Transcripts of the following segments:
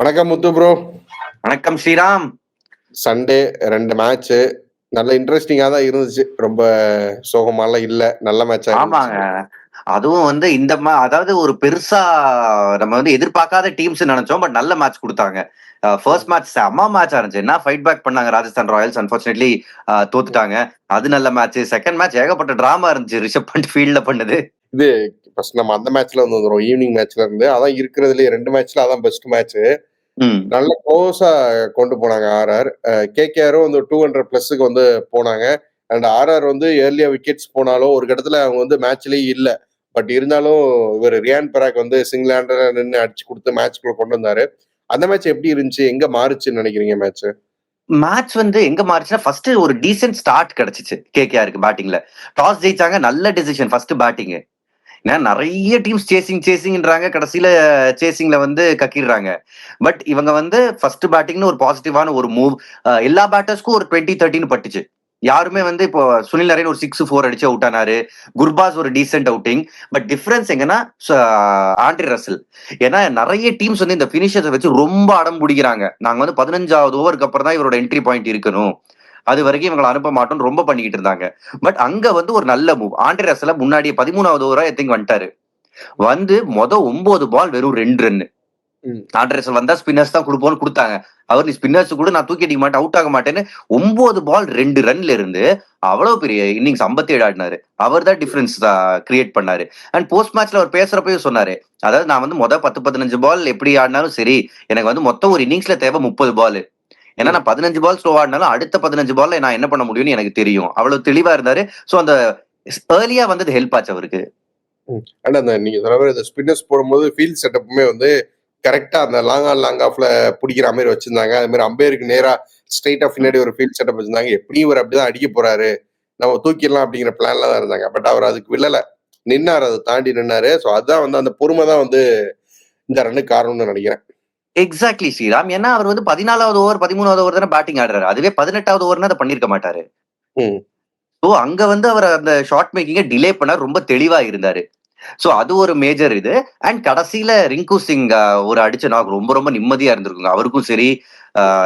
வணக்கம் முத்து ப்ரோ. வணக்கம் Sriram. Sunday 2 match. நல்ல இன்ட்ரஸ்டிங்கா தான் இருந்துச்சு. ரொம்ப சோகமாலாம் இல்ல. நல்ல மேட்சா இருந்துச்சு. ஆமாங்க. அதுவும் வந்து அதாவது ஒரு பெருசா நம்ம வந்து எதிர்பார்க்காத டீம்ஸ் நெனச்சோம். பட் நல்ல மேட்ச் குடுத்தாங்க. ஃபர்ஸ்ட் மேட்ச் செம்ம மேட்ச்சா இருந்துச்சு. என்ன ஃபைட் பேக் பண்ணாங்க ராஜஸ்தான் ராயல்ஸ். அன்பார்ச்சுனேட்லி தோத்துட்டாங்க. அது நல்ல மேட்ச். செகண்ட் மேட்ச் ஏகப்பட்ட டிராமா இருந்துச்சு. ரிஷப் பண்ட் ஃபீல்ட்ல பண்ணது. இது ஃபர்ஸ்ட் நம்ம அந்த மேட்ச்ல வந்து வந்துருவோம். ஈவினிங் மேட்ச்ல இருந்து. அதான் இருக்கிறதுலயே 2 மேட்ச்ல அதான் பெஸ்ட் மேட்ச்சு. ம். நல்ல க்ளோஸா கொண்டு போனாங்க ஆர்ஆர். கேகேஆரும் வந்து 200 பிளஸ்க்கு வந்து போனாங்க. அண்ட் ஆர்ஆர் வந்து ஏர்லியா விக்கெட்ஸ் போனாலும் ஒரு கட்டத்துல அவங்க வந்து மேட்ச்லயே இல்ல. பட் இருந்தாலும் இவர் ரியான் பராக் வந்து சிங்கிள் ஹேண்டரா நின்னு அடிச்சு குடுத்து மேட்ச்க்குள்ள கொண்டு வந்தாரு. அந்த மேட்ச் எப்படி இருந்துச்சு? எங்க மாறுச்சுன்னு நினைக்கிறீங்க மேட்ச்? மேட்ச் வந்து எங்க மாறுச்சுன்னா, ஃபர்ஸ்ட் ஒரு டீசென்ட் ஸ்டார்ட் கிடைச்சுச்சு கேகேஆருக்கு பேட்டிங்ல. டாஸ் ஜெயிச்சாங்க. நல்ல டெசிஷன் ஃபர்ஸ்ட் பேட்டிங். ஏன்னா நெறைய டீம்ஸ் சேசிங்ன்றாங்க. கடைசியில சேசிங்ல வந்து கக்கிர்றாங்க. பட் இவங்க வந்து ஃபர்ஸ்ட் பேட்டிங்னு ஒரு பாசிட்டிவான ஒரு மூவ். எல்லா பேட்டர்ஸ்க்கும் ஒரு 20, 30ன்னு பட்டுச்சு. யாருமே வந்து இப்போ சுனில் நரேன் ஒரு 6, 4 அடிச்சு அவுட் ஆனாரு. குர்பாஸ் ஒரு டீசென்ட் அவுட்டிங். பட் டிஃபரன்ஸ் எங்கன்னா ஆண்ட்ரி ரசல். ஏன்னா நெறைய டீம்ஸ் வந்து இந்த பினிஷர்ஸ வச்சு ரொம்ப அடம் புடிக்கிறாங்க. நாங்க வந்து 15வது ஓவருக்கு அப்புறம் தான் இவரோட என்ட்ரி பாயிண்ட் இருக்கணும். அது வரைக்கும் இவங்கள அனுப்ப மாட்டோம்னு ரொம்ப பண்ணிக்கிட்டு இருந்தாங்க. பட் அங்க வந்து ஒரு நல்ல மூவ். ஆண்ட்ரி ரசல முன்னாடியே 13வது ஓவரா ஐ திங்க் வந்துட்டாரு. வந்து 9 பால் வெறும் 2 ரன். ம். ஆண்ட்ரி ரசல் வந்தா ஸ்பின்னர்ஸ் தான் குடுப்போம்னு குடுத்தாங்க. அவர் நீ ஸ்பின்னர்ஸ் கூட நான் தூக்கி அடிக்க மாட்டேன், அவுட் ஆக மாட்டேன்னு 9 பால் 2 ரன்ல இருந்து அவ்வளவு பெரிய இன்னிங்ஸ் 57 ஆடினாரு. அவர் தான் டிஃபரன்ஸ் கிரியேட் பண்ணாரு. அண்ட் போஸ்ட் மேட்ச்ல அவர் பேசுறப்பவே சொன்னாரு. அதாவது நான் வந்து 10, 15 பால் எப்படி ஆடினாலும் சரி, எனக்கு வந்து மொத்தம் ஒரு இன்னிங்ஸ்ல தேவை 30 பால். ஏன்னா நான் 15 பால் ஸ்லோவா ஆடினாலும் அடுத்த 15 பால்ல நான் என்ன பண்ண முடியும்னு எனக்கு தெரியும். அவ்வளவு தெளிவா இருந்தாரு. சோ அந்த ஏர்லியா வந்தது ஹெல்ப் ஆச்சு அவருக்கு. ஆனா அந்த நீங்க சொன்ன மாரி அந்த ஸ்பின்னர்ஸ் போடும்போது ஃபீல்ட் செட்டப்புமே வந்து கரெக்ட்டா அந்த லாங் ஆன், லாங் ஆஃப்ல புடிக்கிற மாரி வச்சிருந்தாங்க. அது மாரி அம்பயருக்கு நேரா ஸ்ட்ரெய்ட்டா பின்னாடி ஒரு ஃபீல்ட் செட்டப் வச்சிருந்தாங்க. எப்படியும் இவர் அப்படிதான் அடிக்க போறாரு. நம்ம தூக்கிடலாம் அப்படிங்கிற பிளான்ல தான் இருந்தாங்க. பட் அவர் அதுக்கு விழல. நின்னாரு. அத தாண்டி நின்னாரு. ஸோ அதான் வந்து அந்த பொறுமை தான் வந்து இந்த ரன்னுக்கு காரணம்னு நினைக்கிறேன். எக்ஸாக்ட்லி ஸ்ரீராம். ஏன்னா அவர் வந்து 14வது ஓவர், 13வது ஓவர் தானே பேட்டிங் ஆடுறாரு. அதுவே 18வது ஓவர்னா அத பண்ணியிருக்க மாட்டாரு. ம். சோ அங்க வந்து அவர் அந்த ஷாட் மேக்கிங்க டிலே பண்ணாரு. ரொம்ப தெளிவா இருந்தாரு. சோ அது ஒரு மேஜர் இது. அண்ட் கடைசியில ரிங்கு சிங் ஒரு அடிச்ச நாக் ரொம்ப ரொம்ப நிம்மதியா இருந்திருக்குங்க. அவருக்கும் சரி,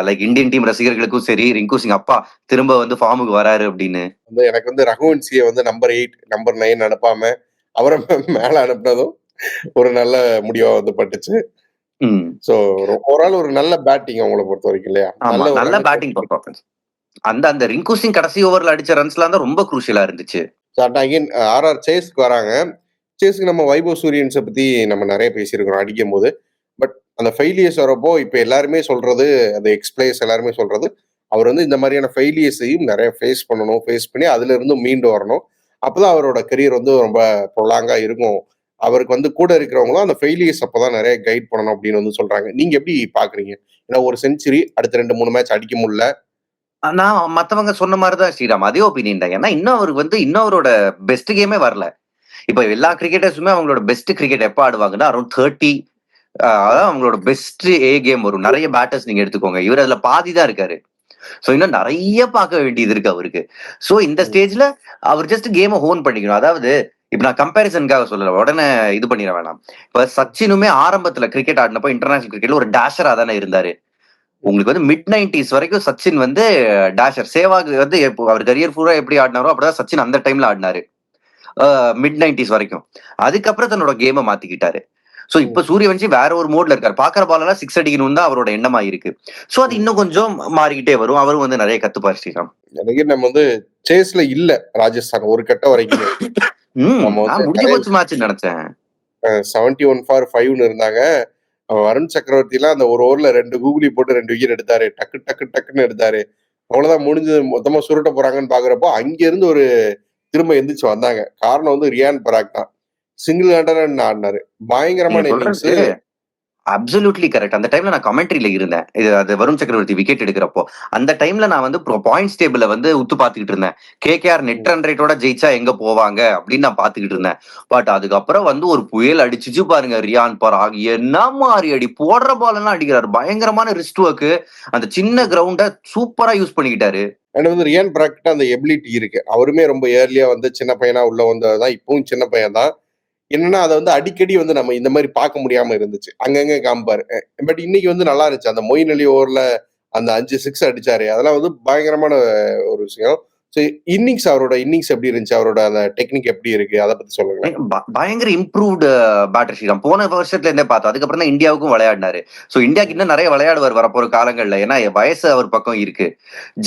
லைக் இந்தியன் டீம் ரசிகர்களுக்கும் சரி, ரிங்கு சிங் அப்பா திரும்ப வந்து ஃபார்முக்கு வராரு அப்படின்னு. வந்து எனக்கு வந்து ரகுவன்சிய வந்து நம்பர் 8, நம்பர் 9 அனுப்பாம அவர மேல அனுப்புனதும் ஒரு நல்ல முடிவா வந்து பட்டுச்சு. ம். ஸோ ஓவரால் ஒரு நல்ல பேட்டிங் அவங்கள பொறுத்தவரைக்கும் இல்லையா? ஆமா. நல்ல ஒரு நல்ல ரன் பேட்டிங் பெர்ஃபார்மன்ஸ். அந்த அந்த ரிங்கு சிங் கடைசி ஓவர்ல அடிச்ச ரன்ஸ்லாம் தான் ரொம்ப குரூஷியலா இருந்துச்சு. அகைன் ஆர்ஆர் சேஸ்க்கு வராங்க. சேஸ்க்கு நம்ம வைபவ் சூரியன்ஸ பத்தி நம்ம நெறைய பேசியிருக்கிறோம் அடிக்கும்போது. பட் அந்த ஃபெயிலியர்ஸ் வரப்போ இப்ப எல்லாருமே சொல்றது, அந்த எக்ஸ் பிளேயர்ஸ் எல்லாருமே சொல்றது, அவர் வந்து இந்த மாதிரியான ஃபெயிலியர்ஸையும் நெறைய ஃபேஸ் பண்ணணும். ஃபேஸ் பண்ணி அதிலிருந்து மீண்டு வரணும். அப்பதான் அவரோட கரியர் வந்து ரொம்ப ப்ரொலாங்கா இருக்கும். அவருக்கு வந்து கூட இருக்கிறவங்களும் அந்த ஃபெயிலியர்ஸ் அப்பதான் நெறைய கைட் பண்ணணும் அப்படின்னு வந்து சொல்றாங்க. நீங்க எப்படி பார்க்குறீங்க? ஏன்னா ஒரு செஞ்சுரி அடுத்த 2, 3 மேட்ச் அடிக்க முடியல. நான் மத்தவங்க சொன்ன மாரி தான் ஸ்ரீராம். அதே ஒப்பீனியன் தான். ஏன்னா இன்னும் அவருக்கு வந்து இன்னும் அவரோட பெஸ்ட் கேமே வரல. இப்ப எல்லா கிரிக்கெட்டர்ஸுமே அவங்களோட பெஸ்ட் கிரிக்கெட் எப்ப ஆடுவாங்கன்னா, அரவுண்ட் 30 அதான் அவங்களோட பெஸ்ட் கேம் வரும். நெறைய பேட்டர்ஸ் நீங்க எடுத்துக்கோங்க. இவர் அதுல பாதி தான் இருக்காரு. சோ இன்னும் நெறைய பார்க்க வேண்டியது இருக்கு அவருக்கு. சோ இந்த ம். ஸ்டேஜ்ல அவர் ஜஸ்ட் கேம ஹோன் பண்ணிக்கணும். அதாவது இப்ப நான் கம்பேரிசன்க்காக சொல்லல. உடனே இது பண்ணிற வேணாம். இப்ப சச்சினுமே ஆரம்பத்துல கிரிக்கெட் ஆடினப்போ இன்டர்நேஷனல் கிரிக்கெட்ல ஒரு டேஷரா தானே இருந்தாரு. உங்களுக்கு வந்து மிட் 90s வரைக்கும் சச்சின் வந்து டேஷர். சேவாக் வந்து அவர் கரியர் பூரா எப்படி ஆடினாரோ அப்படிதான் சச்சின் அந்த டைம்ல ஆடினாரு. மிட் 90s வரைக்கும். அதுக்கப்புறம் தன்னோட கேம மாத்திக்கிட்டாரு. சோ ம். இப்ப சூரியவன்ஷி வேற ஒரு மோட்ல இருக்காரு. பாக்குற பால் எல்லாம் 6 அடிக்கணும்னு தான் அவரோட எண்ணமா இருக்கு. சோ அது ம். இன்னும் கொஞ்சம் மாறிக்கிட்டே வரும். அவரும் வந்து நெறைய கத்துப்பார் ஸ்ரீராம். எனக்கு நம்ம வந்து சேஸ்ல இல்ல ராஜஸ்தான் ஒரு கட்டம் வரைக்குமே. நம்ம வந்து நான் முடிஞ்சு போச்சு மேட்ச்ன்னு நெனச்சேன். 71 ஃபார் 5ன்னு இருந்தாங்க. வருண் சக்கரவர்த்திலாம் அந்த ஒரு ஓவர்ல 2 கூகுலி போட்டு 2 விக்கெட் எடுத்தாரு. டக்கு டக்கு டக்குன்னு எடுத்தாரு. அவ்வளவுதான் முடிஞ்சது. மொத்தமா சுருட்ட போறாங்கன்னு பாக்குறப்போ அங்கிருந்து ஒரு திரும்ப எந்திரிச்சு வந்தாங்க. காரணம் வந்து ரியான் பராக் தான். சிங்கிள் ஹேண்டரா ஆடினாரு. நீங்க பயங்கரமான இன்னிங்ஸ். சொல்றது அப்சல்யூட்லி கரெக்ட். அந்த டைம்ல நான் கமெண்ட்ரில இருந்தேன். அது வருண் சக்கரவர்த்தி விக்கெட் எடுக்கிறப்போ. அந்த டைம்ல நான் வந்து பாயிண்ட்ஸ் டேபிள்ல வந்து உத்து பார்த்துக்கிட்டு இருந்தேன். கேகேஆர் நெட் ரன் ரேட்டோட ஜெயிச்சா எங்க போவாங்க அப்படின்னு நான் பார்த்துக்கிட்டு இருந்தேன். பட் அதுக்கப்புறம் வந்து ஒரு புயல் அடிச்சுச்சு பாருங்க ரியான் பராக். என்ன மாரி அடி போடுற பால் எல்லாம் அடிக்கிறாரு. பயங்கரமான ரிஸ்ட் ஒர்க். அந்த சின்ன கிரவுண்ட சூப்பரா யூஸ் பண்ணிக்கிட்டாரு. அண்ட் வந்து ரியான் பராக் அந்த எபிலிட்டி இருக்கு. அவருமே ரொம்ப ஏர்லியா வந்து சின்ன பையனா உள்ள வந்ததுதான். இப்பவும் சின்ன பையன் தான். என்னன்னா அதை வந்து அடிக்கடி வந்து நம்ம இந்த மாதிரி பார்க்க முடியாம இருந்துச்சு. அங்கங்க காமிப்பாரு. பட் இன்னைக்கு வந்து நல்லா இருந்துச்சு. அந்த மொயின் அலி ஓவர்ல அந்த 5 6 அடிச்சாரு. அதெல்லாம் வந்து பயங்கரமான ஒரு விஷயம். ஸோ அவரோட இன்னிங்ஸ் எப்படி இருந்துச்சு? அவரோட அந்த டெக்னிக் எப்படி இருக்கு? அதை பத்தி சொல்லுங்களேன். பயங்கர இம்ப்ரூவ்டு பேட்டர் ஸ்ரீராம். போன வருஷத்துல இருந்தே பார்த்தோம். அதுக்கப்புறம் தான் இந்தியாவுக்கும் விளையாடினாரு. சோ இந்தியாவுக்கு இன்னும் நிறைய விளையாடுவார் வரப்போற காலங்கள்ல. ஏன்னா வயசு அவர் பக்கம் இருக்கு.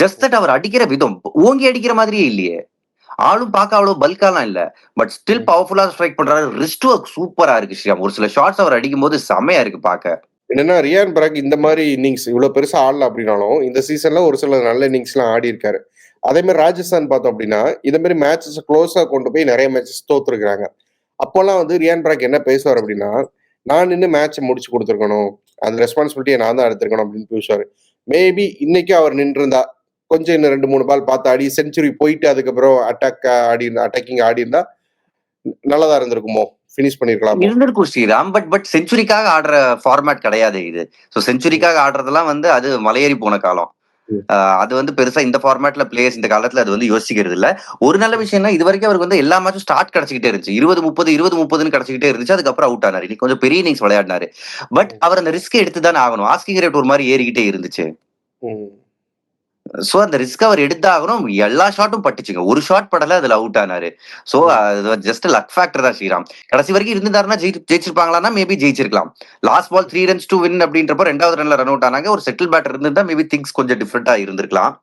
ஜஸ்ட் தட் அவர் அடிக்கிற விதம் ஓங்கி அடிக்கிற மாதிரியே இல்லையே. ஆளும் பார்க்க அவ்வளவு பல்காலாம் இல்ல. பட் ஸ்டில் பவர்ஃபுல்லா ஸ்ட்ரைக் பண்றாரு. ரிஸ்ட் ஒர்க் சூப்பரா இருக்கு ஸ்ரீராம். ஒரு சில ஷாட்ஸ் அவர் அடிக்கும் போது செமையா இருக்கு பார்க்க. என்னன்னா ரியான் பராக் இந்த மாதிரி இன்னிங்ஸ் இவ்வளவு பெருசா ஆடல அப்படின்னாலும் இந்த சீசன்ல ஒரு சில நல்ல இன்னிங்ஸ் எல்லாம் ஆடி இருக்காரு. அதே மாதிரி ராஜஸ்தான் பார்த்தோம் அப்படின்னா இந்த மாதிரி மேட்சஸ் க்ளோஸா கொண்டு போய் நிறைய மேட்சஸ் தோத்துருக்காங்க. அப்போல்லாம் வந்து ரியான் பராக் என்ன பேசுவார் அப்படின்னா, நான் நின்று மேட்ச் முடிச்சு கொடுத்துருக்கணும், அந்த ரெஸ்பான்சிபிலிட்டியை நான் தான் எடுத்திருக்கணும் அப்படின்னு பேசுவார். மேபி இன்னைக்கு அவர் நின்றுருந்தா கொஞ்சம் இன்னும் 2 3 பால் பார்த்து ஆடி செஞ்சுரி போயிட்டு அதுக்கப்புறம் அட்டாக்கிங் ஆடி இருந்தா நல்லதா இருந்திருக்குமோ, பினிஷ் பண்ணிருக்கலாமோ. இருந்திருக்கும் ஸ்ரீராம். பட் செஞ்சுரிக்காக ஆடுற ஃபார்மேட் கிடையாது இது. சோ செஞ்சுரிக்காக ஆடுறதெல்லாம் வந்து அது மலையேறி போன காலம். அது வந்து பெருசா இந்த ஃபார்மேட்ல பிளேயர்ஸ் இந்த காலத்துல அது வந்து யோசிக்கிறது இல்ல. ஒரு நல்ல விஷயம்னா இது வரைக்கும் அவருக்கு வந்து எல்லா மேட்சும் ஸ்டார்ட் கிடைச்சிக்கிட்டே இருந்துச்சு. 20 30 கிடைச்சிக்கிட்டே இருந்துச்சு. அதுக்கப்புறம் அவுட் ஆனாரு. இன்னைக்கு கொஞ்சம் பெரிய இன்னிங்ஸ் விளையாடினாரு. பட் அவர் அந்த ரிஸ்க் எடுத்து தானே ஆகணும். ஆஸ்கிங் ரேட் ஒரு மாதிரி ஏறிக்கிட்டே இருந்துச்சு. சோ அந்த ரிஸ்க் அவர் எடுத்தாகணும். எல்லா ஷாட்டும் பட்டுச்சுங்க. ஒரு ஷாட் படல, அதுல அவுட் ஆனாரு. சோ அது ஜஸ்ட் லக் ஃபேக்டர் தான் ஸ்ரீராம். கடைசி வரைக்கும் இருந்தாருன்னா ஜெயிச்சிருப்பாங்களான்னா மேபி ஜெயிச்சிருக்கலாம். Last ball 3 runs to win அப்படின்றப்ப 2வது ரன்ல ரன் அவுட் ஆனாங்க. ஒரு செட்டில் பேட்டர் இருந்தா மேபி திங்ஸ் கொஞ்சம் டிஃபரெண்டா இருந்திருக்கலாம்.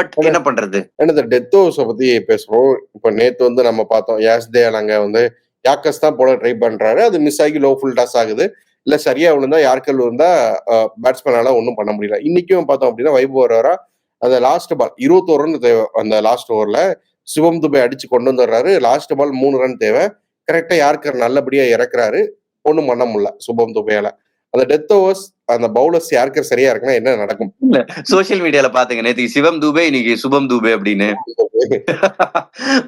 பட் என்ன பண்றது? இந்த டெத் ஓவர்ஸை பத்தி பேசுறோம். இப்ப நேத்து வந்து நம்ம பார்த்தோம் யாஸ்தேல் அங்க வந்து யாக்கஸ் தான் போல ட்ரை பண்றாரு. அது மிஸ் ஆகி லோ ஃபுல் டாஸ் ஆகுது. இல்ல சரியா விழுந்தா யார்கல் விழுந்தா பேட்ஸ்மேனால ஒன்றும் பண்ண முடியல. இன்னைக்கும் பார்த்தோம் அப்படின்னா வைபவரா அந்த லாஸ்ட் பால் 21 ரன் தேவை. அந்த லாஸ்ட் ஓவர்ல சிவம் துபே அடிச்சு கொண்டு வந்துடுறாரு. லாஸ்ட் பால் 3 ரன் தேவை. கரெக்டா யார்கர் நல்லபடியா இறக்குறாரு. ஒன்றும் பண்ண முடியல சுபம் துபேயால. அந்த டெத் ஓவர்ஸ் அந்த பவுலர்ஸ் யார்கர் சரியா இருக்குன்னா என்ன நடக்கும்? சோசியல் மீடியால பாத்துங்க நேத்து சிவம் துபே இன்னைக்கு சுபம் துபே அப்படின்னு.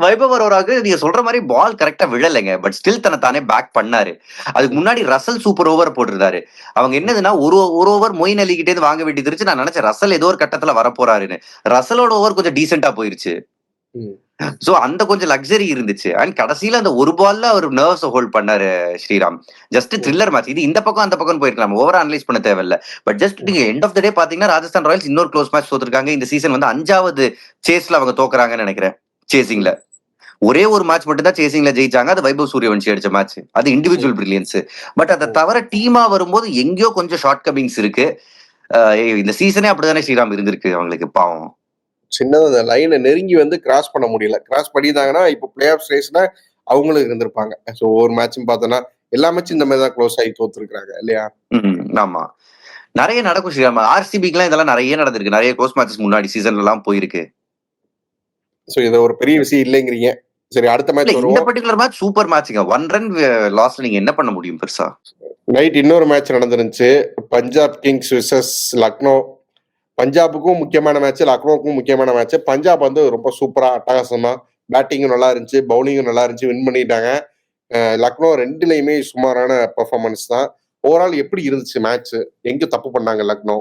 வைபவ் அரோராக்கு நீங்க சொல்ற மாதிரி பால் கரெக்டா விழலைங்க. பட் ஸ்டில் தன்னை தானே பேக் பண்ணாரு. அதுக்கு முன்னாடி ரசல் சூப்பர் ஓவர் போட்டிருந்தாரு. அவங்க என்னதுன்னா ஒரு ஓவர் மொயின் அலி கிட்டே இருந்து வாங்க வேண்டியது இருந்துச்சு. நான் நினைச்சேன் ரசல் ஏதோ ஒரு கட்டத்துல வரப்போறாருன்னு. ரசலோட ஓவர் கொஞ்சம் டீசென்டா போயிருச்சு. சோ அந்த கொஞ்சம் லக்ஸரி இருந்துச்சு. அண்ட் கடைசியில அந்த ஒரு பால்ல அவர் நர்வ்ஸ் ஹோல்ட் பண்ணாரு ஸ்ரீராம். Just thriller match. இது இந்த பக்கம் அந்த பக்கம் போயிருக்கலாம். ஓவர் அனலைஸ் பண்ண தேவையில்ல. பட் ஜஸ்ட் நீங்க எண்ட் ஆஃப் த டே பாத்தீங்கன்னா ராஜஸ்தான் ராயல்ஸ் இன்னொரு க்ளோஸ் மேட்ச் தோத்துருக்காங்க. இந்த சீசன் வந்து 5வது சேஸ்ல அவங்க தோக்குறாங்கன்னு நினைக்கிறேன். சேசிங்ல ஒரே ஒரு மேட்ச் மட்டும் தான் சேசிங்ல ஜெயிச்சாங்க. அது வைபவ் சூரியவன்ஷி அடிச்ச மேட்ச். அது இண்டிவிஜுவல் பிரில்லியன்ஸ். பட் அதை தவிர டீமா வரும்போது எங்கேயோ கொஞ்சம் ஷார்ட் கமிங்ஸ் இருக்கு. இந்த சீசனே அப்படித்தானே ஸ்ரீராம் இருந்திருக்கு அவங்களுக்கு. பாவம் சின்னதா அந்த லைனை நெருங்கி வந்து கிராஸ் பண்ண முடியல. கிராஸ் பண்ணியிருந்தாங்கன்னா இப்போ பிளே ஆஃப் ஸ்டேஜ்ல அவங்களும் இருந்திருப்பாங்க. ஸோ ஒரு மேட்சும் பார்த்தோன்னா எல்லா மேட்சும் இந்த மாதிரி தான் க்ளோஸ் ஆகி தோத்துருக்காங்க இல்லையா? ஆமா, நிறைய நடக்கும் ஸ்ரீராம். ஆர்சிபிக்குலாம் இதெல்லாம் நிறைய நடந்திருக்கு. நிறைய க்ளோஸ் மேட்சஸ் முன்னாடி சீசன்ல எல்லாம் போயிருக்கு. ஸோ இது ஒரு பெரிய விஷயம் இல்லைங்கிறீங்க. சரி, அடுத்த மேட்ச் வருவோம். இந்த பர்టిక్యులர் மேட்ச் சூப்பர் மேட்ச்ங்க. 1 ரன் லாஸ்ட்ல நீங்க என்ன பண்ண முடியும் பெருசா? நைட் இன்னொரு மேட்ச் நடந்துருந்துச்சு. Punjab Kings versus Lucknow. பஞ்சாபுக்கும் முக்கியமான மேட்ச், லக்னோவுக்கும் முக்கியமான மேட்ச். பஞ்சாப் வந்து ரொம்ப சூப்பரா அட்டகாசமா பேட்டிங்கும் நல்லா இருந்துச்சு, பவுலிங்கும் நல்லா இருந்துச்சு, வின் பண்ணிட்டாங்க. லக்னோ 2லையுமே சுமாரான பெர்ஃபார்மன்ஸ் தான். ஓவரால் எப்படி இருந்துச்சு மேட்ச்? எங்க தப்பு பண்ணாங்க லக்னோ?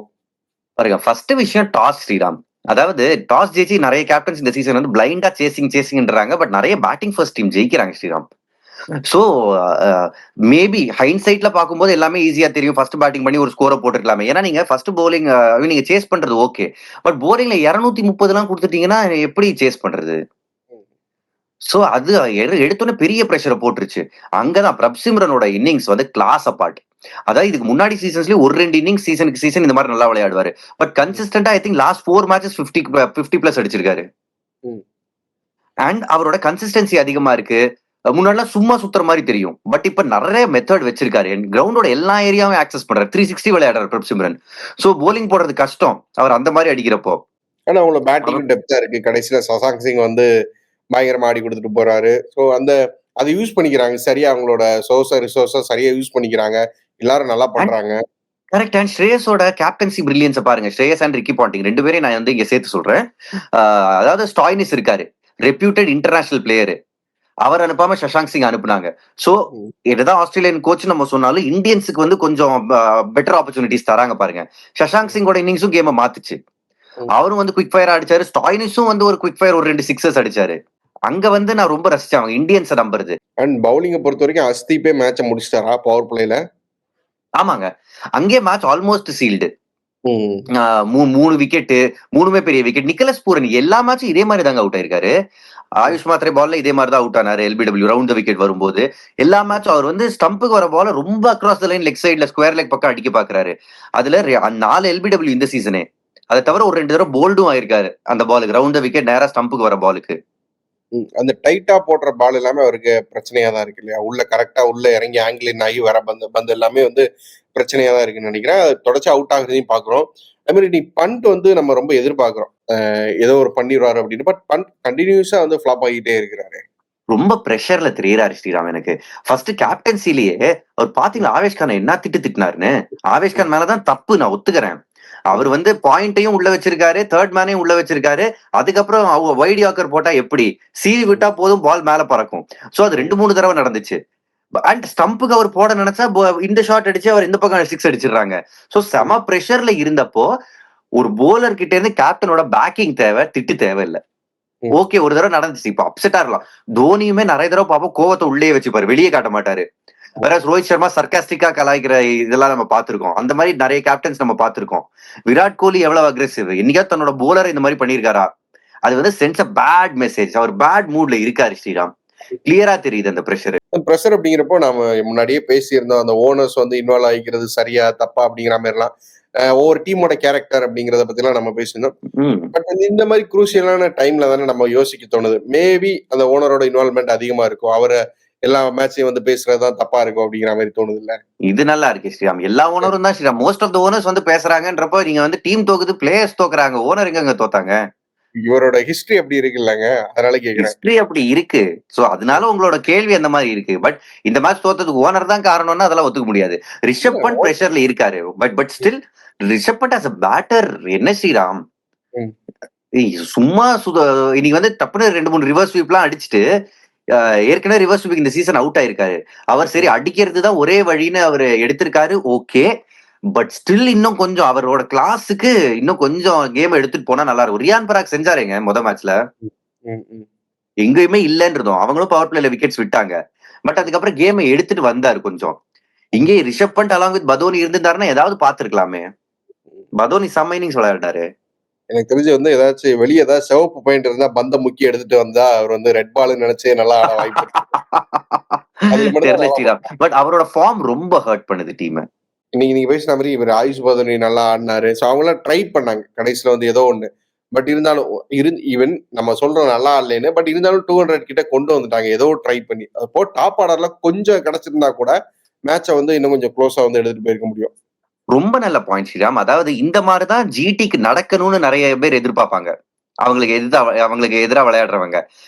பாருங்க, ஃபர்ஸ்ட் விஷயம் டாஸ் ஸ்ரீராம். அதாவது டாஸ் ஜெயிச்சு நிறைய கேப்டன்ஸ் இந்த சீசன் வந்து பிளைண்டா சேசிங்ன்றாங்க. பட் நிறைய பேட்டிங் ஃபர்ஸ்ட் டீம் ஜெயிக்கிறாங்க ஸ்ரீராம். சோ மேபி ஹைண்ட்சைட்ல பார்க்கும்போது எல்லாமே ஈஸியா தெரியும். ஃபர்ஸ்ட் பேட்டிங் பண்ணி ஒரு ஸ்கோரை போட்டுருக்கலாமே. ஏன்னா நீங்க ஃபர்ஸ்ட் போலிங் நீங்க சேஸ் பண்றது ஓகே. பட் போலிங்ல 230 எல்லாம் கொடுத்துட்டீங்கன்னா எப்படி சேஸ் பண்றது? சோ அது எடுத்தோன்னே பெரிய பிரஷரை போட்டுருச்சு. அங்கதான் பிரப்சிம்ரனோட இன்னிங்ஸ் வந்து கிளாஸ் அபார்ட். அதாவது இதுக்கு முன்னாடி சீசன்ஸ்லயே ஒரு 2 இன்னிங்ஸ் சீசனுக்கு சீசன் இந்த மாதிரி நல்லா விளையாடுவாரு. பட் கன்சிஸ்டன்டா ஐ திங்க் லாஸ்ட் 4 மேட்சஸ் 50+ அடிச்சிருக்காரு. அண்ட் அவரோட கன்சிஸ்டன்சி அதிகமா இருக்கு. முன்னாடிலாம் சும்மா சுத்துற மாதிரி தெரியும். பட் இப்ப நிறைய மெத்தட் வச்சிருக்காரு. கிரவுண்டோட எல்லா ஏரியாவும் ஆக்சஸ் பண்றாரு. 360 விளையாடுறாரு பிரப்சிம்ரன். சோ போலிங் போடுறது கஷ்டம் அவர் அந்த மாதிரி அடிக்கிறப்போ. ஆனா அவங்களோட பேட்டிங் டெப்தா இருக்கு. கடைசியில சசாங் சிங் வந்து பயங்கரமா ஆடி கொடுத்துட்டு போறாரு. ஸோ அதை யூஸ் பண்ணிக்கிறாங்க சரியா. அவங்களோட ரிசோர்ஸை சரியா யூஸ் பண்ணிக்கிறாங்க. எல்லாரும் நல்லா பண்றாங்க. கரெக்ட். அண்ட் ஸ்ரேயஸோட கேப்டன்சி பிரில்லியன்ஸை பாருங்க. ஸ்ரேயஸ் அண்ட் ரிக்கி பாண்டிங் 2 பேரையும் நான் வந்து இங்க சேர்த்து சொல்றேன். அதாவது ஸ்டாய்னிஸ் இருக்காரு, ரெப்யூட்டட் இன்டர்நேஷனல் பிளேயர். அவர் அனுப்பாம சஷாங்க் சிங் அனுப்புனாங்க. சோ இதுதான் ஆஸ்திரேலியன் கோச் நம்ம சொன்னாலும் இந்தியன்ஸுக்கு வந்து கொஞ்சம் பெட்டர் ஆப்பர்ச்சுனிட்டிஸ் தராங்க பாருங்க. சஷாங்க் சிங்கோட இன்னிங்ஸும் கேமை மாத்துச்சு. அவரும் வந்து குவிக் ஃபயர் அடிச்சாரு. ஸ்டாய்னிஸும் வந்து ஒரு குவிக் ஃபயர் ஒரு 2 6 அடிச்சாரு. அங்க வந்து நான் ரொம்ப ரசிச்சேன் அவங்க இந்தியன்ஸ நம்புறது. அண்ட் பவுலிங்க பொறுத்த வரைக்கும் அஸ்தீப்பே மேட்ச முடிச்சிட்டாரா பவர் பிளேல? ஆமாங்க. அங்கேயே மேட்ச் ஆல்மோஸ்ட் சீல்டு. ம். 3 விக்கெட்டு, 3மே பெரிய விக்கெட். நிக்கலஸ் பூரன் எல்லா மேட்சும் இதே மாரி தாங்க அவுட் ஆயிருக்காரு. ம். ஆயுஷ் மாத்ரே பால்ல இதே மாரி தான் அவுட் ஆனாரு. எல்பிடபிள்யூ ரவுண்ட் த விக்கெட் வரும்போது. எல்லா மேட்சும் அவர் வந்து ஸ்டம்புக்கு வர பால ரொம்ப அக்ராஸ் த லைன் லெக் சைடுல ஸ்கொயர் லெக் பக்கம் அடிக்க பாக்குறாரு. அதுல 4 எல்பிடபிள்யூ இந்த சீசனே. அத தவிர ஒரு 2 தடவ போல்டும் ஆயிருக்காரு. அந்த பாலுக்கு ரவுண்ட் த விக்கெட் நேரா ஸ்டம்புக்கு வர பாலுக்கு. அந்த டைட்டா போடுற பால் எல்லாமே அவருக்கு பிரச்சனையா தான் இருக்கு இல்லையா? உள்ள கரெக்ட்டா உள்ள இறங்கி ஆங்கிள் இன் ஆகி வர பந்து பந்து எல்லாமே வந்து பிரச்சனையா தான் இருக்குன்னு நினைக்கிறேன். தொடர்ச்சியா அவுட் ஆகுறதையும் பார்க்குறோம். அது மாரி நீ பண்ட் வந்து நம்ம ரொம்ப எதிர்பார்க்குறோம். ஏதோ ஒரு பண்ணிருவாரு அப்படின்னு. பட் பண்ட் கன்டினியூஸா வந்து ஃப்ளாப் ஆகிட்டே இருக்கிறாரு. ரொம்ப பிரஷர்ல திரியறாரு ஸ்ரீராம் எனக்கு. ஃபர்ஸ்ட் கேப்டன்சிலேயே அவர் ம். பாத்தீங்களா ஆவேஷ் கான என்ன திட்டுனாருன்னு. ஆவேஷ் ம். கான் மேலதான் தப்பு நான் ஒத்துக்கிறேன். அவர் ம். வந்து பாயிண்ட்டையும் உள்ள வச்சிருக்காரு, தேர்ட் மேனையும் உள்ள வச்சிருக்காரு. அதுக்கப்புறம் வைட் யார்க்கர் போட்டா எப்படி? சீவி விட்டா போதும் பால் மேல பறக்கும். சோ அது ம். 2, 3 தடவ நடந்துச்சு. அண்ட் ஸ்டம்புக்கு அவர் போட நினைச்சா இந்த ஷாட் அடிச்சு அவர் இந்த பக்கம் 6 அடிச்சிடுறாங்க. சோ ம். செம பிரஷர்ல இருந்தப்போ ஒரு போலர் கிட்ட இருந்து கேப்டனோட பேக்கிங் தேவை, திட்டு தேவையில்ல. ம். ஓகே ஒரு தடவ நடந்துச்சு. இப்ப அப்செட்டா இருக்கலாம். தோனியுமே நெறைய தடவ பார்ப்போம் கோவத்த உள்ளேயே வச்சுப்பாரு. வெளிய காட்ட மாட்டாரு. ம். வேற ரோஹித் சர்மா சர்க்காஸ்டிக்கா கலாய்க்கிற இதெல்லாம் நம்ம பார்த்திருக்கோம். அந்த மாரி நெறைய கேப்டன்ஸ் நம்ம பார்த்திருக்கோம். விராட் கோலி எவ்வளவு அக்ரெசிவ். என்னைக்காவது தன்னோட போலர இந்த மாரி பண்ணியிருக்காரா? அது வந்து சென்ஸ் அ பேட் மெசேஜ். அவர் பேட் மூட்ல இருக்காரு ஸ்ரீராம். கிளியரா தெரியுது அந்த பிரஷர். பிரஷர் அப்படிங்கிறப்போ நாம முன்னாடியே பேசியிருந்தோம். அந்த ஓனர்ஸ் வந்து இன்வால்வ் ஆகிக்கிறது சரியா, தப்பா அப்படிங்கிற மாரிலாம். ஒவ்வொரு டீமோட கேரக்டர் அப்படிங்கிறத பத்திலாம் நம்ம பேசியிருந்தோம். ம். பட் இந்த மாரி குரூசியலான டைம்ல தானே நம்ம யோசிக்க தோணுது. மேபி அந்த ஓனரோட இன்வால்வ்மென்ட் அதிகமா இருக்கும். எல்லா மேட்சையும் வந்து பேசுறது தான் தப்பா இருக்கும் அப்படிங்கிற மாரி தோணுதுல்ல? இது நல்லா இருக்கு ஸ்ரீராம். எல்லா ஓனரும் தான் Sriram. Most of the owners வந்து பேசுறாங்கன்றப்போ நீங்க வந்து டீம் தோக்குது, பிளேயர்ஸ் தோக்குறாங்க. ஓனர் எங்கங்க தோத்தாங்க? இவரோட ஹிஸ்டரி அப்படி இருக்குல்லங்க. அதனால கேட்கிறேன். ஹிஸ்டரி அப்படி இருக்கு. சோ அதனால உங்களோட கேள்வி அந்த மாரி இருக்கு. பட் இந்த மேட்ச் தோத்ததுக்கு ஓனர் தான் காரணம்னா அதெல்லாம் ஒத்துக்க முடியாது. இல்ல ரிஷப் பண்ட் பிரஷர்ல இருக்காரு. But still Rishabh Pant as a batter என்ன ஸ்ரீராம்? ம். சும்மா இன்னைக்கு வந்து டப்புன்னு 2, 3 ரிவர்ஸ் ஸ்வீப்லாம் அடிச்சுட்டு அ ஏற்கனவே ரிவர்ஸ் ஸ்வீப் இந்த சீசன் அவுட் ஆயிருக்காரு. அவர் சரி ம். அடிக்கிறது தான் ஒரே வழின்னு அவரு எடுத்திருக்காரு. ஓகே. பட் ஸ்டில் இன்னும் கொஞ்சம் அவரோட கிளாஸுக்கு இன்னும் கொஞ்சம் கேம் எடுத்துட்டு போனா நல்லா இருக்கும். ரியான் பராக் செஞ்சாருங்க மேட்ச்ல. ம். ம். ம். எங்கேயுமே இல்லன்றதும். அவங்களும் பவர் பிளேல விக்கெட்ஸ் விட்டாங்க. பட் அதுக்கப்புறம் கேம எடுத்துட்டு வந்தாரு கொஞ்சம். இங்கே ரிஷப் பண்ட் அலாங் வித் பதோனி இருந்திருந்தாருன்னா ஏதாவது பார்த்திருக்கலாமே. பதோனி செம்ம இன்னிங்ஸ் விளையாடினாரு. எனக்கு தெரிஞ்சு வந்து ஏதாச்சும் வெளிய ஏதாவது சிவப்பு பாயிண்ட் இருந்தா பந்த முக்கி எடுத்துட்டு வந்தா, அவர் வந்து ரெட் பால்ன்னு நெனச்சு நல்லா ஆட வாய்ப்பு இருக்கு. அதுல மட்டும் தான் தெரியல நல்லா ஸ்ரீராம். பட் அவரோட ஃபார்ம் ரொம்ப ஹர்ட் பண்ணுது டீம. இன்னைக்கு நீங்க பேசின மாரி இவரு ஆயுஷ் பதோனி நல்லா ஆடுனாரு. ஸோ அவங்கலாம் ட்ரை பண்ணாங்க. கடைசில வந்து ஏதோ ஒண்ணு. பட் இருந்தாலும் ஈவன் நம்ம சொல்றோம் நல்லா ஆடலைன்னு. பட் இருந்தாலும் 200 கிட்ட கொண்டு வந்துட்டாங்க. ஏதோ ட்ரை பண்ணி. அப்போ டாப் ஆர்டர்ல கொஞ்சம் கிடைச்சிருந்தா கூட, மேட்ச வந்து இன்னும் கொஞ்சம் க்ளோஸா வந்து எடுத்துட்டு போயிருக்க முடியும். ரொம்ப நல்ல பாயிண்ட் ஸ்ரீராம். அதாவது இந்த மாரி தான் ஜிடிக்கு நடக்கணும்னு நெறைய பேர் எதிர்பார்ப்பாங்க. அவங்களுக்கு எதிரா விளையாடுறவங்க.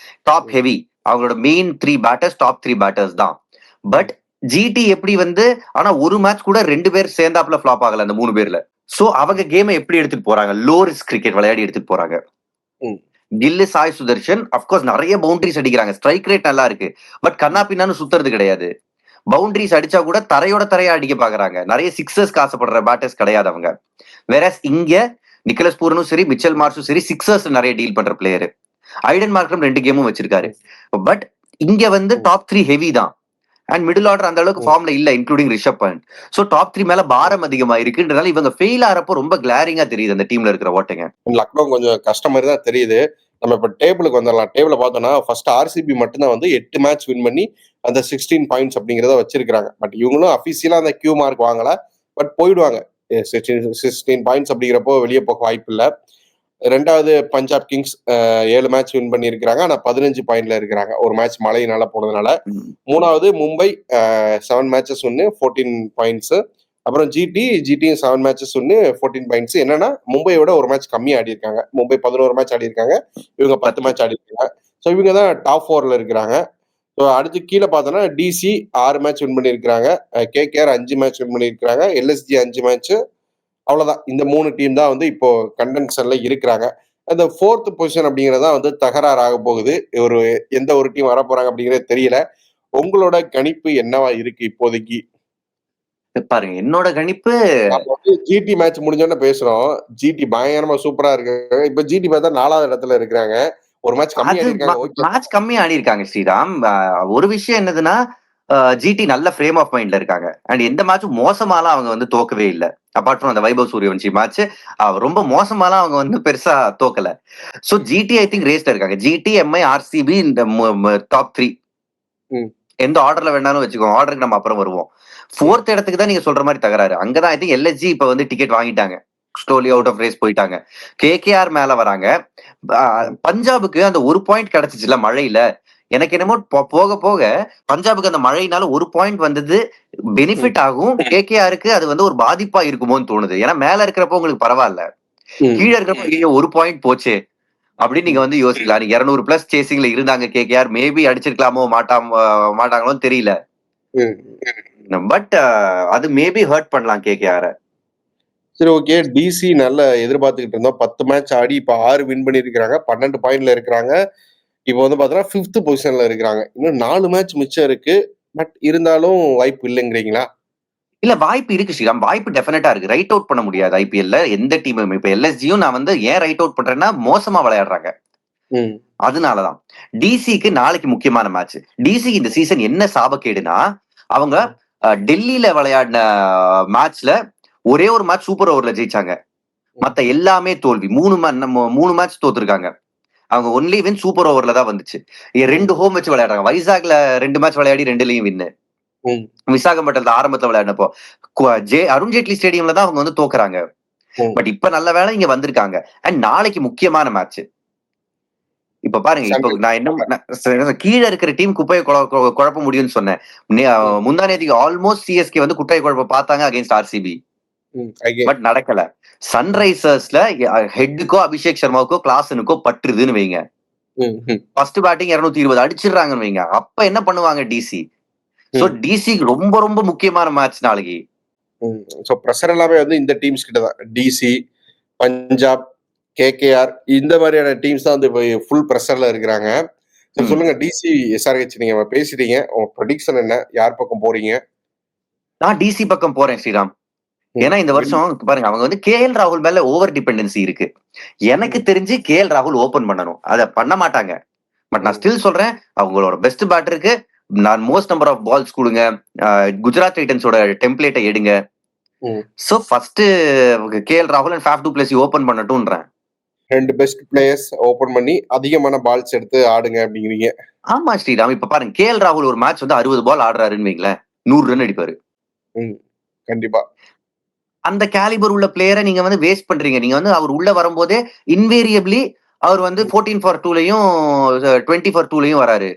டாப் ம். ஹெவி. அவங்களோட மெயின் 3 பேட்டர்ஸ் டாப் 3 பேட்டர்ஸ் தான். பட் ம். ஜிடி எப்படி வந்து ஆனா ஒரு மேட்ச் கூட 2 பேர் சேர்ந்தாப்ல ஃப்ளாப் ஆகல அந்த 3 பேர்ல. சோ அவங்க கேம எப்படி எடுத்துட்டு போறாங்க? லோ ரிஸ்க் கிரிக்கெட் விளையாடி எடுத்துட்டு போறாங்க. ம். கில்லு, சாய் சுதர்ஷன் அஃப்கோர்ஸ் நெறைய பவுண்டரிஸ் அடிக்கிறாங்க. ஸ்ட்ரைக் ரேட் நல்லா இருக்கு. பட் கன்னா ம். பின்னான்னு சுத்துறது கிடையாது. பவுண்டரிஸ் அடிச்சா கூட தரையோட தரையா அடிக்க பாக்குறாங்க. நெறைய சிக்ஸர்ஸ்க்கு ஆசைப்படுற பேட்டர்ஸ் கிடையாது அவங்க. வேறஸ் இங்க நிக்கலஸ் பூரனும் சரி, மிச்சல் மார்ஷும் சரி சிக்ஸர்ஸ் நெறைய டீல் பண்ற பிளேயர். ஐடன் மார்க்ரம் 2 கேமும் வச்சிருக்காரு. ம். பட் இங்க வந்து ம். டாப் 3 ஹெவி தான். அண்ட் மிடில் ஆர்டர் அந்த அளவுக்கு ம். ஃபார்ம்ல இல்ல including Rishabh Pant. So top 3 மேல ம். பாரம் அதிகமா இருக்குன்றதால இவங்க ஃபெயில் ஆறப்போ ரொம்ப கிளாரிங்கா தெரியுது அந்த டீம்ல இருக்கிற ஓட்டைங்க. லக்னோ கொஞ்சம் கஷ்டம் மாரி தான் தெரியுது. நம்ம இப்ப டேபிளுக்கு வந்துரலாம். டேபிள பார்த்தோம்னா, ஃபர்ஸ்ட் ஆர்சிபி மட்டும் தான் வந்து 8 மேட்ச் வின் பண்ணி, அந்த 16 பாயிண்ட்ஸ் அப்படிங்கிறத வச்சிருக்காங்க. பட் இவங்களும் அஃபிஷியலா அந்த கியூ மார்க் வாங்கல. பட் போயிடுவாங்க. 16 பாயிண்ட்ஸ் அப்படிங்கிறப்போ வெளிய போக வாய்ப்பில்ல. 2வது பஞ்சாப் கிங்ஸ் 7 மேட்ச் வின் பண்ணியிருக்கிறாங்க. ஆனா 15 பாயிண்ட்ல இருக்கிறாங்க. ஒரு மேட்ச் மழையினால போனதுனால. ம். 3வது மும்பை 7 மேட்சஸ் வின்னு 14 பாயிண்ட்ஸ். அப்புறம் ஜிடியும் 7 மேட்சஸ் வின்னு 14 பாயிண்ட்ஸ். என்னன்னா மும்பையோட ஒரு மேட்ச் கம்மியா ஆடியிருக்காங்க. மும்பை 11 மேட்ச் ஆடியிருக்காங்க. இவங்க 10 10. மேட்ச் ஆடியிருக்காங்க. ஸோ இவங்க தான் டாப் 4ல இருக்கிறாங்க. ஸோ அடுத்து கீழ பார்த்தோம்னா டிசி 6 மேட்ச் வின் பண்ணியிருக்கிறாங்க. கேகேஆர் 5 மேட்ச் வின் பண்ணியிருக்கிறாங்க. LSG 5 match. அவ்வளவுதான். இந்த 3 டீம் தான் வந்து இப்போ கண்டென்ஷன்ல இருக்கிறாங்க. அந்த 4த் பொசிஷன் அப்படிங்கிறது தான் வந்து தகராறு ஆக போகுது. எந்த ஒரு டீம் வரப்போறாங்க அப்படிங்கிறது தெரியல. உங்களோட கணிப்பு என்னவா இருக்கு இப்போதைக்கு? பாருங்க என்னோட கணிப்பு நாம வந்து ஜிடி மேட்ச் முடிஞ்சோனே பேசுறோம். ஜிடி பயங்கரமா சூப்பரா இருக்கு. இப்ப ஜிடி பார்த்தா 4வது இடத்துல இருக்கிறாங்க. ஒரு மேட்ச் கம்மி அது ஆடிருக்காங்க. ஓகே. மேட்ச் கம்மி ஆடியிருக்காங்க ஸ்ரீராம். ஒரு விஷயம் என்னதுன்னா, ஜிடி நல்ல ஃப்ரேம் ஆஃப் மைண்ட்ல இருக்காங்க. அண்ட் எந்த மேட்சும் மோசமாலாம் அவங்க வந்து தோக்கவே இல்ல. அபார்ட் ஃப்ரம் அந்த வைபவ் சூரியவன்ஷி மேட்ச் ரொம்ப மோசமாலாம் அவங்க வந்து பெருசா தோக்கல. சோ ஜிடி ஐ திங்க் ரேஸ்ல இருக்காங்க. ஜிடி, எம்ஐ, ஆர்சிபி இந்த டாப் 3. ம். எந்த ஆர்டர்ல வேணாலும் வச்சுக்கோங்க. ஆர்டருக்கு நம்ம அப்புறம் வருவோம். 4th இடத்துக்கு தான் நீங்க சொல்ற மாரி தகராறு. அங்கதான் ஐ திங்க் எல்எஸ்ஜி இப்ப வந்து டிக்கெட் வாங்கிட்டாங்க. ஸ்லோலி அவுட் ஆஃப் ரேஸ் போயிட்டாங்க. கேகேஆர் மேல வராங்க. பஞ்சாபுக்கு அந்த 1 பாயிண்ட் கிடைச்சிச்சுல மழையில. எனக்கு என்னமோ போக போக பஞ்சாபுக்கு அந்த மழையினால 1 பாயிண்ட் வந்தது பெனிஃபிட் ஆகும். கேகேஆருக்கு அது வந்து ஒரு பாதிப்பா இருக்குமோன்னு தோணுது. ஏன்னா மேல இருக்கிறப்போ உங்களுக்கு பரவாயில்ல. கீழ இருக்கிறப்போ ஐயோ 1 பாயிண்ட் போச்சே அப்படின்னு நீங்க வந்து யோசிக்கலாம். 200 பிளஸ் சேசிங்ல இருந்தாங்க கேகேஆர். மேபி அடிச்சிருக்கலாமோ மாட்டாங்களோன்னு தெரியல. பட் அது மேபி ஹர்ட் பண்ணலாம் கேகேஆர். சரி, ஓகே. டிசி நல்ல எதிர்பார்த்துக்கிட்டு இருந்தோம். 10 மேட்ச் ஆடி இப்ப 6 வின் பண்ணிருக்காங்க. 12 பாயிண்ட்ல இருக்கிறாங்க. இப்ப வந்து பாத்தீங்கன்னா 5th பொசிஷன்ல இருக்கிறாங்க. இன்னும் 4 மேட்ச் மிச்சம் இருக்கு. பட் இருந்தாலும் வாய்ப்பு இல்லைங்கிறீங்களா? இல்ல வாய்ப்பு இருக்கு ஸ்ரீராம். வாய்ப்பு டெஃபினட்டா இருக்கு. ரைட் அவுட் பண்ண முடியாது ஐபிஎல்ல எந்த டீமும். இப்ப எல்எஸ்ஜியும் நான் வந்து ஏன் ரைட் அவுட் பண்றேன்னா மோசமா விளையாடுறாங்க. அதனாலதான். டிசிக்கு நாளைக்கு முக்கியமான மேட்ச். டிசி இந்த சீசன் என்ன சாபக்கேடுனா அவங்க டெல்லியில விளையாடின மேட்ச்ல ஒரே ஒரு மேட்ச் சூப்பர் ஓவர்ல ஜெயிச்சாங்க. மத்த எல்லாமே தோல்வி. 3 மேட்ச் தோத்துருக்காங்க. அவங்க ஒன்லி வின் சூப்பர் ஓவர்ல தான் வந்துச்சு. 2 ஹோம் வச்சு விளையாடுறாங்க. வைசாக்ல 2 மேட்ச் விளையாடி 2லயும் வின்னு. விசாகப்பட்டினத்துல ஆரம்பத்துல விளையாடினப்போ அருண் ஜேட்லி ஸ்டேடியம்ல தான் அவங்க வந்து தோக்குறாங்க. பட் இப்ப நல்ல வேளை இங்க வந்திருக்காங்க. அண்ட் நாளைக்கு முக்கியமான மேட்ச். இப்ப பாருங்க, இப்ப நான் என்ன கீழே இருக்கிற டீம் குப்பையை குழப்ப முடியும்னு சொன்னேன். முந்தா நேதிக்கு ஆல்மோஸ்ட் சிஎஸ்கே வந்து குட்டையை குழப்ப பார்த்தாங்க அகைன்ஸ்ட் ஆர்சிபி. பட் நடக்கல. சன்ரைசர்ஸ்ல ஹெட்டுக்கோ அபிஷேக் சர்மாவுக்கோ கிளாசனுக்கோ பற்றுதுன்னு வைங்க. ஃபர்ஸ்ட் பேட்டிங் 220 அடிச்சிடுறாங்கன்னு வைங்க. அப்ப என்ன பண்ணுவாங்க டிசி? சோ டிசி ரொம்ப ரொம்ப முக்கியமான மேட்ச் நாளைக்கு. சோ பிரஷர் எல்லாமே வந்து இந்த டீம்ஸ் கிட்ட தான். டிசி, பஞ்சாப், கேகேஆர் இந்த மாதிரியான டீம்ஸ் தான் வந்து ஃபுல் பிரஷர்ல இருக்கிறாங்க. சொல்லுங்க, டிசி எஸ்ஆர்ஹெச் நீங்க பேசிட்டீங்க. உங்க ப்ரெடிக்ஷன் என்ன? யார் பக்கம் போறீங்க? நான் டிசி பக்கம் போறேன் ஸ்ரீராம். ஏன்னா இந்த வருஷம் பாருங்க அவங்க வந்து கேஎல் ராகுல் மேல ஓவர் டிபெண்டன்சி இருக்கு. எனக்கு தெரிஞ்சு கேஎல் ராகுல் ஓபன் பண்ணணும். அத பண்ண மாட்டாங்க. பட் நான் ஸ்டில் சொல்றேன், அவங்களோட பெஸ்ட் பேட்டருக்கு நான் மோஸ்ட் நம்பர் ஆஃப் பால்ஸ் கொடுங்க. குஜராத் டைட்டன்ஸோட டெம்ப்ளேட்டை எடுங்க. சோ ஃபர்ஸ்ட் கேஎல் ராகுல் and Faf du Plessis open பண்ணட்டும்ன்றேன். 2 பெஸ்ட் பிளேயர்ஸ் ஓபன் பண்ணி அதிகமான பால்ஸ் எடுத்து ஆடுங்க அப்படிங்கிறீங்க. ஆமா ஸ்ரீராம். இப்ப பாருங்க, கேஎல் ராகுல் ஒரு மேட்ச் வந்து 60 பால் ஆடுறாருன்னு வைங்களேன், 100 ரன் அடிப்பாரு. கண்டிப்பா. அந்த கேலிபர் உள்ள பிளேயரை நீங்க வந்து வேஸ்ட் பண்றீங்க. நீங்க வந்து அவர் உள்ள வரும்போதே இன்வேரியபிளி அவர் வந்து 14-for-2லயும் 20-for-2லயும் வராரு.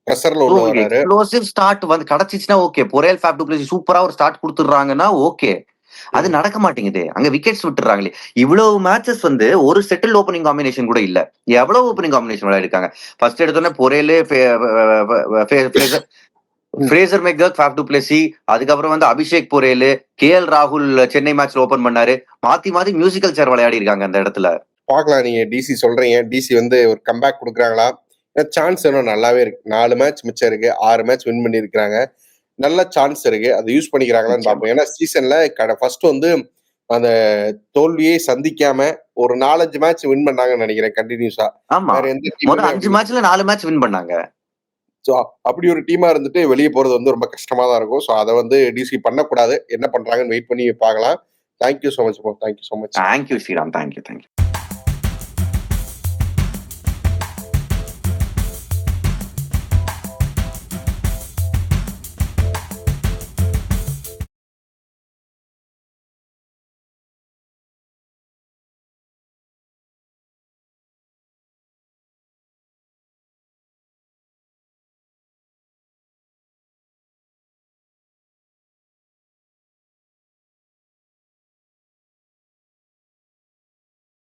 எக்ஸ்ப்ளோசிவ் ஸ்டார்ட் வந்து கிடைச்சிச்சுன்னா okay. Porel Faf du Plessis சூப்பரா ஒரு ஸ்டார்ட் கொடுத்துடுறாங்கன்னா ஓகே. அது நடக்க மாட்டேங்குது. அங்க விக்கெட்ஸ் விட்டுறாங்களே. இவ்வளவு மேட்சஸ் வந்து ஒரு செட்டில் ஓப்பனிங் காம்பினேஷன் கூட இல்ல. எவ்வளவு ஓப்பனிங் காம்பினேஷன் விளையாடிருக்காங்க. ஃபர்ஸ்ட் எடுத்தோன்னே Porel, Fraser McGurk, Faf du Plessis, அதுக்கப்புறம் வந்து அபிஷேக் பொரேலு, கேஎல் ராகுல் சென்னை மேட்ச்ல ஓபன் பண்ணாரு. மாத்தி மாத்தி மியூசிக்கல் சேர் விளையாடி இருக்காங்க அந்த இடத்துல. பாக்கலாம். நீங்க டிசி சொல்றீங்க. டிசி வந்து ஒரு கம்பேக் கொடுக்குறாங்களா? சான்ஸ் இன்னும் நல்லாவே இருக்கு. 4 மேட்ச் மிச்சம் இருக்கு. 6 மேட்ச் வின் பண்ணி இருக்காங்க. நல்ல சான்ஸ் இருக்கு. அதை யூஸ் பண்ணிக்கிறாங்களான்னு பார்ப்போம். ஏன்னா சீசன்ல ஃபர்ஸ்ட் வந்து அந்த தோல்வியை சந்திக்காம ஒரு 4-5 மேட்ச் வின் பண்ணாங்கன்னு நினைக்கிறேன் கண்டினியூஸா. வேற எந்த டீமும் 5 மேட்ச்ல 4 மேட்ச் வின் பண்ணாங்க. சோ அப்படி ஒரு டீமா இருந்துட்டு வெளியே போறது வந்து ரொம்ப கஷ்டமா தான் இருக்கும். சோ அதை வந்து டிசி பண்ணக்கூடாது. என்ன பண்றாங்கன்னு வெயிட் பண்ணி பார்க்கலாம். Thank you so much. Thank you Sriram. Thank you.